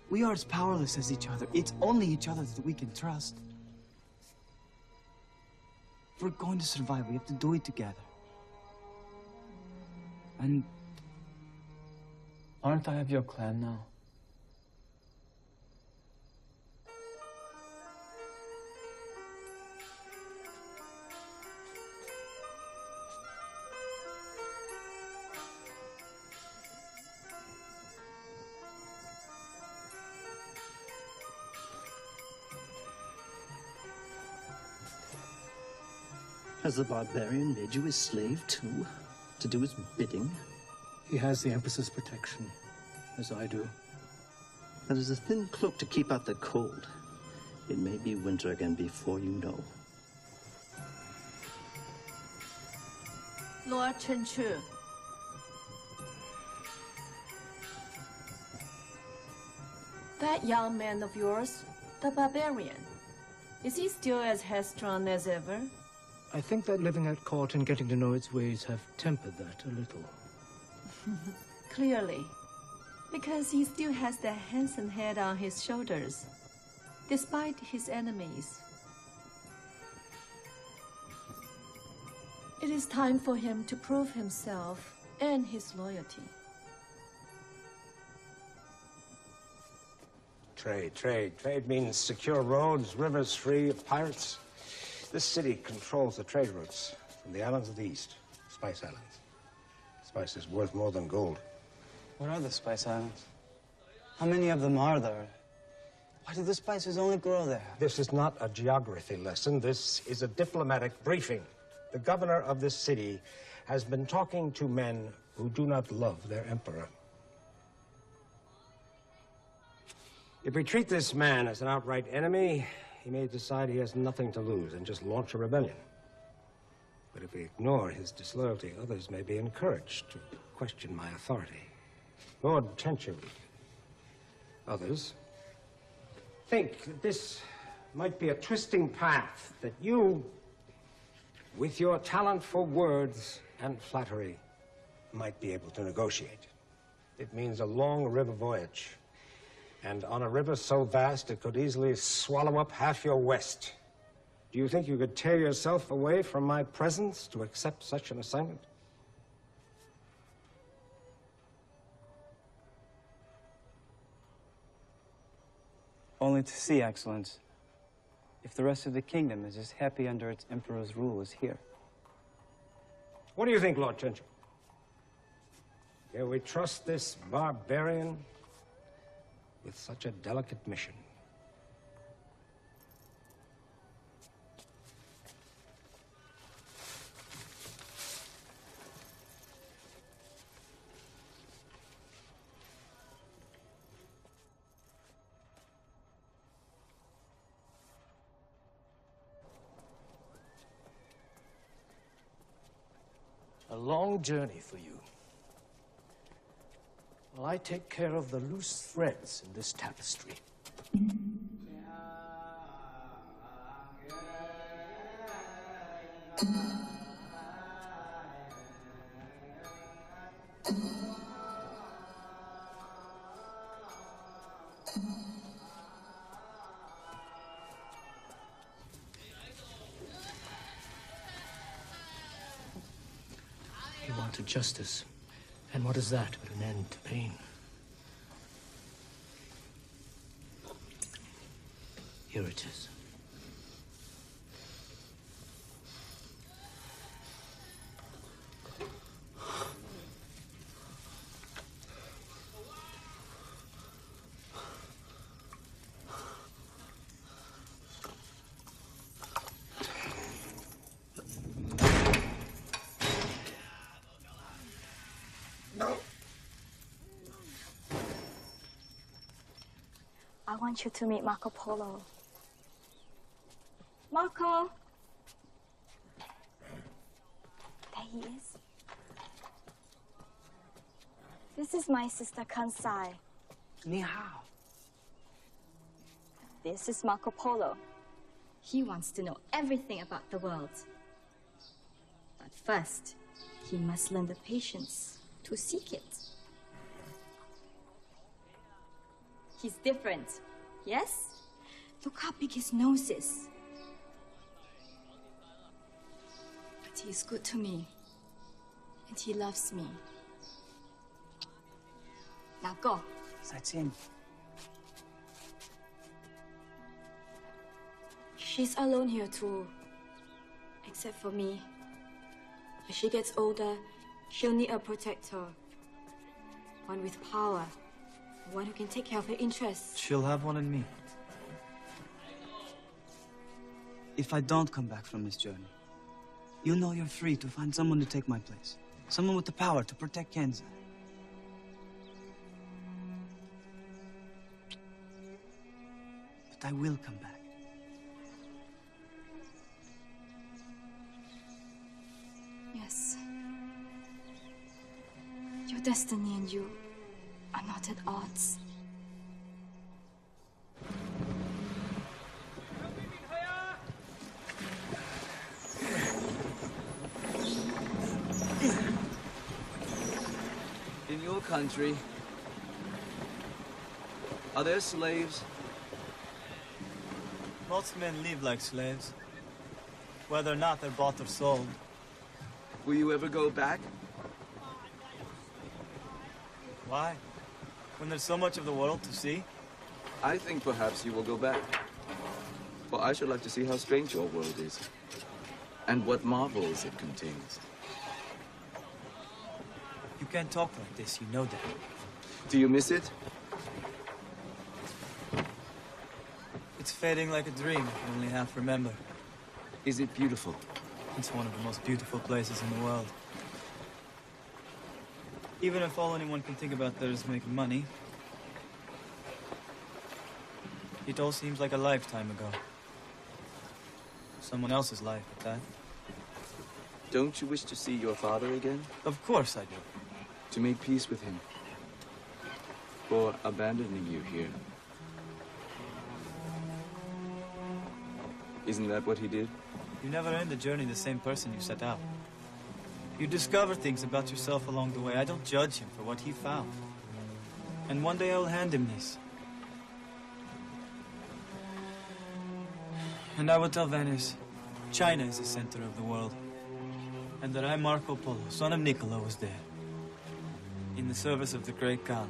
We are as powerless as each other. It's only each other that we can trust. If we're going to survive, we have to do it together. And aren't I of your clan now? Has the barbarian made you his slave, too? To do his bidding? He has the Empress's protection, as I do. That is a thin cloak to keep out the cold. It may be winter again before you know. Lord Chenchu. That young man of yours, the barbarian, is he still as headstrong as ever? I think that living at court and getting to know its ways have tempered that a little. Clearly. Because he still has that handsome head on his shoulders, despite his enemies. It is time for him to prove himself and his loyalty. Trade, trade. Trade means secure roads, rivers free of pirates. This city controls the trade routes from the islands of the east, Spice Islands. Spice is worth more than gold. what are the Spice Islands? How many of them are there? Why do the spices only grow there? This is not a geography lesson. This is a diplomatic briefing. The governor of this city has been talking to men who do not love their emperor. If we treat this man as an outright enemy, he may decide he has nothing to lose and just launch a rebellion. But if we ignore his disloyalty, others may be encouraged to question my authority. Lord Chenchu, others, think that this might be a twisting path that you, with your talent for words and flattery, might be able to negotiate. It means a long river voyage. And on a river so vast, it could easily swallow up half your west. Do you think you could tear yourself away from my presence to accept such an assignment? Only to see, Excellence, if the rest of the kingdom is as happy under its emperor's rule as here. What do you think, Lord Chenchu? Can we trust this barbarian with such a delicate mission? A long journey for you. Well, I take care of the loose threads in this tapestry. You wanted justice. And what is that but an end to pain? Here it is. I want you to meet Marco Polo. Marco! There he is. This is my sister Kansai. Ni hao. This is Marco Polo. He wants to know everything about the world. But first, he must learn the patience to seek it. He's different, yes? Look how big his nose is. But he's good to me. And he loves me. Now go. 再见. She's alone here too. Except for me. As she gets older, she'll need a protector. One with power. One who can take care of her interests. She'll have one in me. If I don't come back from this journey, you know you're free to find someone to take my place. Someone with the power to protect Kenza. But I will come back. Yes. Your destiny and you are not at odds. In your country, are there slaves? Most men live like slaves, whether or not they're bought or sold. Will you ever go back? Why? When there's so much of the world to see? I think perhaps you will go back. For I should like to see how strange your world is, and what marvels it contains. You can't talk like this, you know that. Do you miss it? It's fading like a dream, you only half remember. Is it beautiful? It's one of the most beautiful places in the world. Even if all anyone can think about there is making money, it all seems like a lifetime ago. Someone else's life, at that. Don't you wish to see your father again? Of course I do. To make peace with him. For abandoning you here. Isn't that what he did? You never end the journey the same person you set out. You discover things about yourself along the way. I don't judge him for what he found. And one day I will hand him this. And I will tell Venice, China is the center of the world. And that I, Marco Polo, son of Niccolo, was there. In the service of the great Khan.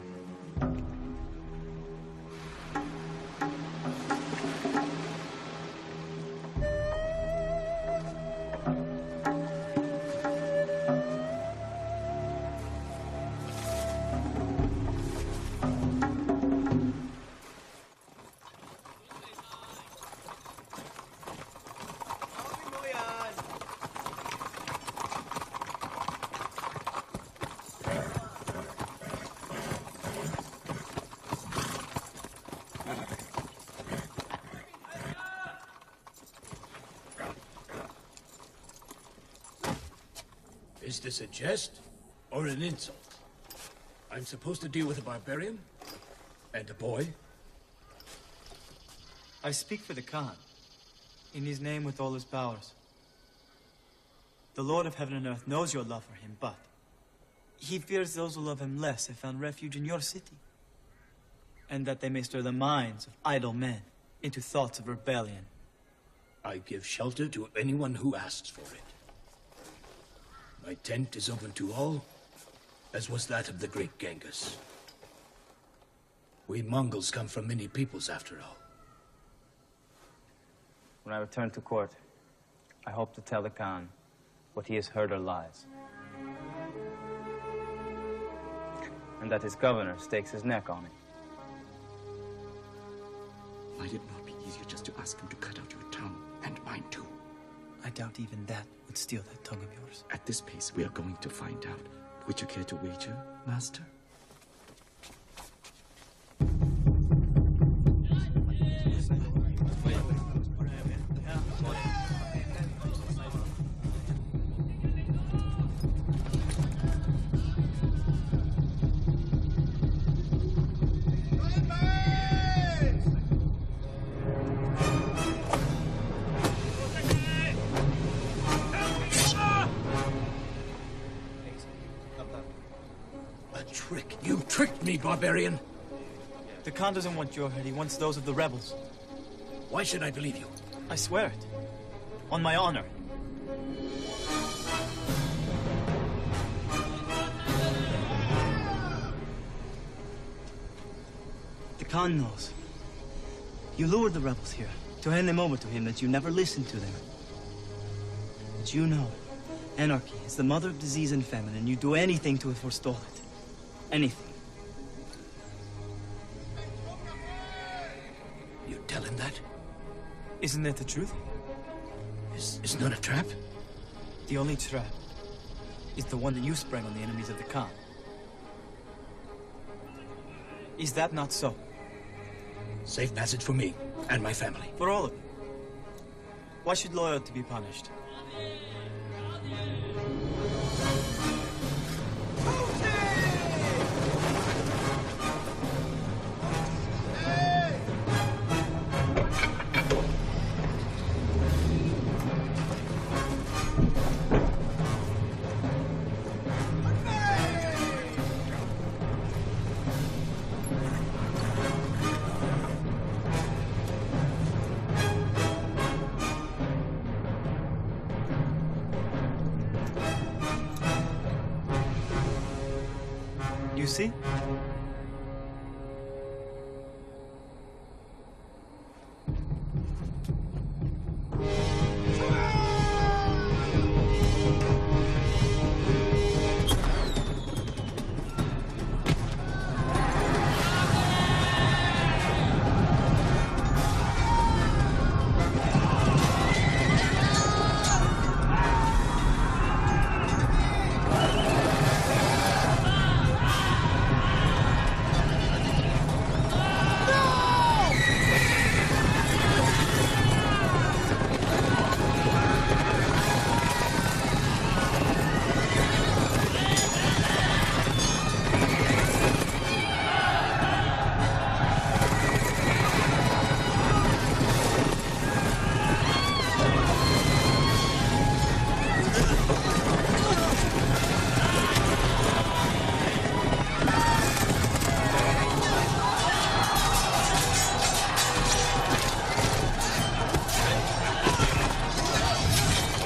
Is this a jest or an insult? I'm supposed to deal with a barbarian? And a boy? I speak for the Khan, in his name with all his powers. The Lord of Heaven and Earth knows your love for him, but he fears those who love him less have found refuge in your city. And that they may stir the minds of idle men into thoughts of rebellion. I give shelter to anyone who asks for it. My tent is open to all, as was that of the great Genghis. We Mongols come from many peoples, after all. When I return to court, I hope to tell the Khan what he has heard are lies. And that his governor stakes his neck on it. Might it not be easier just to ask him to cut out your tongue, and mine too? I doubt even that would steal that tongue of yours. At this pace, we are going to find out. Would you care to wager, Master? trick. You tricked me, barbarian. The Khan doesn't want your head. He wants those of the rebels. Why should I believe you? I swear it. On my honor. The Khan knows. You lured the rebels here to hand them over to him, that you never listened to them. But you know, anarchy is the mother of disease and famine, and you do anything to forestall it. Anything. You tell him that? Isn't that the truth? It's not a trap? The only trap is the one that you sprang on the enemies of the Khan. Is that not so? Safe passage for me and my family. For all of you. Why should loyalty be punished? You see?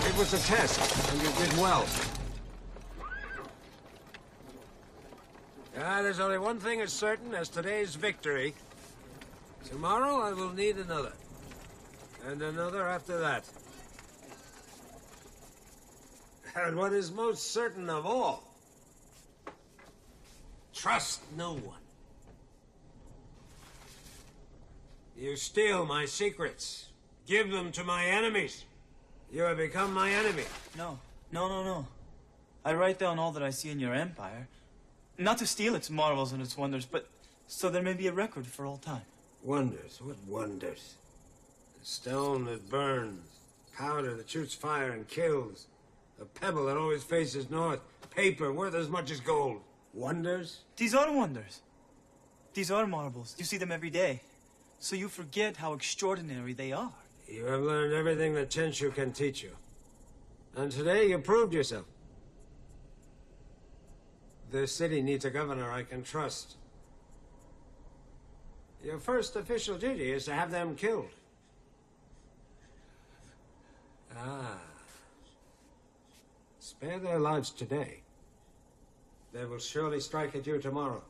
It was a test, and you did well. There's only one thing is certain as today's victory. Tomorrow I will need another. And another after that. And what is most certain of all, trust no one. You steal my secrets. Give them to my enemies. You have become my enemy. No. I write down all that I see in your empire. Not to steal its marvels and its wonders, but so there may be a record for all time. Wonders? What wonders? A stone that burns, powder that shoots fire and kills, a pebble that always faces north, paper worth as much as gold. Wonders? These are wonders. These are marvels. You see them every day. So you forget how extraordinary they are. You have learned everything that Chenshu can teach you. And today you proved yourself. This city needs a governor I can trust. Your first official duty is to have them killed. Spare their lives today. They will surely strike at you tomorrow.